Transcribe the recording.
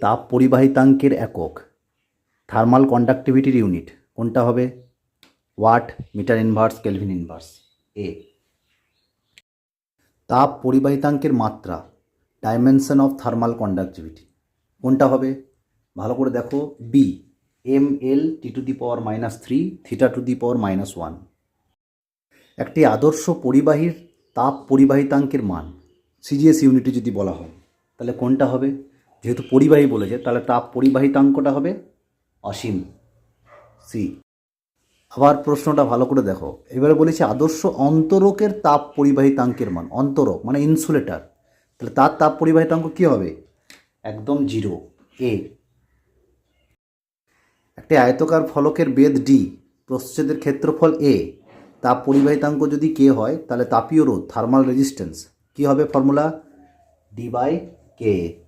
তাপ পরিবাহিতাঙ্কের একক thermal কন্ডাক্টিভিটির unit কোনটা হবে? Watt, metre inverse, kelvin inverse. A. তাপ পরিবাহিতাঙ্কের মাত্রা ডাইমেনশন অফ থার্মাল কন্ডাক্টিভিটি কোনটা হবে? ভালো করে দেখো, বি, ml T⁻³ θ⁻⁻1। একটি আদর্শ পরিবাহীর তাপ পরিবাহিতাঙ্কের মান সিজিএস ইউনিটে যদি বলা হয় তাহলে কোনটা হবে? যেহেতু পরিবাহী বলেছে তাহলে তাপ পরিবাহিতাঙ্কটা হবে অসীম, সি। আবার প্রশ্নটা ভালো করে দেখো, এবারে বলেছে আদর্শ অন্তরকের তাপ পরিবাহিতাঙ্কের মান। অন্তরক মানে ইনসুলেটর, তাহলে তার তাপ পরিবাহিতাঙ্ক কী হবে? একদম 0, এ। একটি আয়তকার ফলকের বেধ ডি, প্রস্থচ্ছেদের ক্ষেত্রফল এ, তাপ পরিবাহিতাঙ্ক যদি কে হয় তাহলে তাপীয় রোধ থার্মাল রেজিস্ট্যান্স কী হবে? Formula D by K.